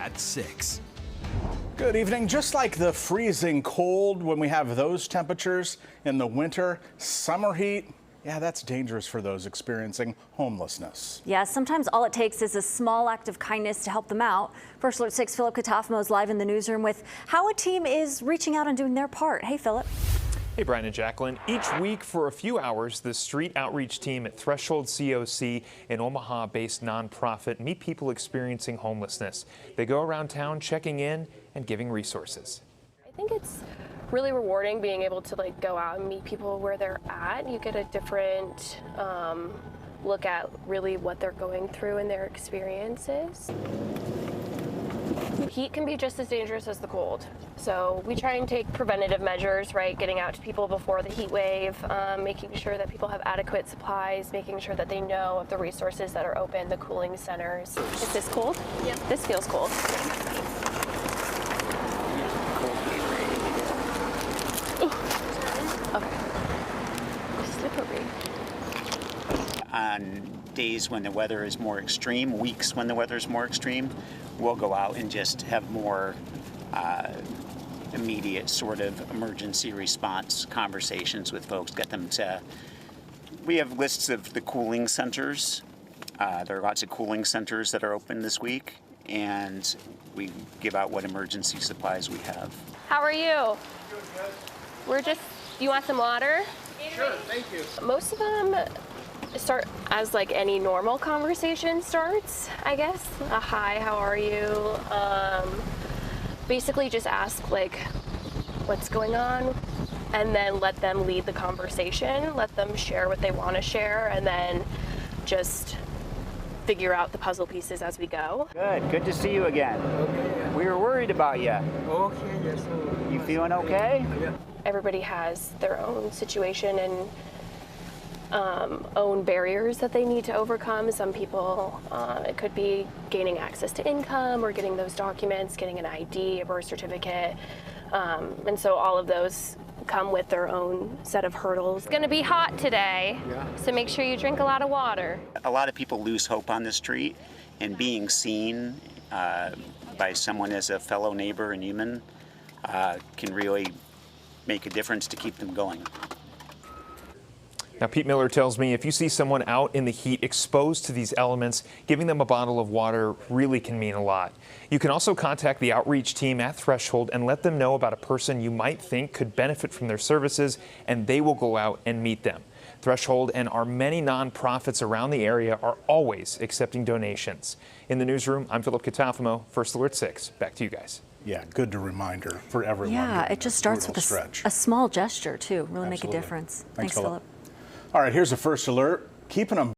at 6. Good evening. Just like the freezing cold when we have those temperatures in the winter, summer heat, yeah, that's dangerous for those experiencing homelessness. Yeah, sometimes all it takes is a small act of kindness to help them out. First Alert 6, Philip Katafimo is live in the newsroom with how a team is reaching out and doing their part. Hey, Philip. Hey, Brian and Jacqueline. Each week for a few hours, the street outreach team at Threshold COC, an Omaha-based nonprofit, meet people experiencing homelessness. They go around town checking in and giving resources. I think it's really rewarding being able to go out and meet people where they're at. You get a different look at really what they're going through and their experiences. Heat can be just as dangerous as the cold. So we try and take preventative measures, right? Getting out to people before the heat wave, making sure that people have adequate supplies, making sure that they know of the resources that are open, the cooling centers. Is this cold? Yeah. This feels cold. Okay. Slippery. On days when the weather is more extreme, weeks when the weather is more extreme, we'll go out and just have more immediate sort of emergency response conversations with folks, get them to, we have lists of the cooling centers. There are lots of cooling centers that are open this week, and we give out what emergency supplies we have. How are you? We're just, you want some water? Sure, thank you. Most of them start as any normal conversation starts, I guess. A hi, how are you? Basically just ask what's going on, and then let them lead the conversation, let them share what they want to share, and then just figure out the puzzle pieces as we go. Good to see you again. Okay. We were worried about you. Okay, yes. You feeling okay? Yeah. Everybody has their own situation and own barriers that they need to overcome. Some people, it could be gaining access to income or getting those documents, getting an ID, a birth certificate. And so all of those come with their own set of hurdles. It's gonna be hot today, so make sure you drink a lot of water. A lot of people lose hope on the street, and being seen by someone as a fellow neighbor and human can really make a difference to keep them going. Now, Pete Miller tells me if you see someone out in the heat exposed to these elements, giving them a bottle of water really can mean a lot. You can also contact the outreach team at Threshold and let them know about a person you might think could benefit from their services, and they will go out and meet them. Threshold and our many nonprofits around the area are always accepting donations. In the newsroom, I'm Philip Katafimo, First Alert 6. Back to you guys. Yeah, good reminder for everyone. Yeah, it just starts with a small gesture, too. Really make a difference. Thanks, Philip. All right, here's a First Alert. Keeping them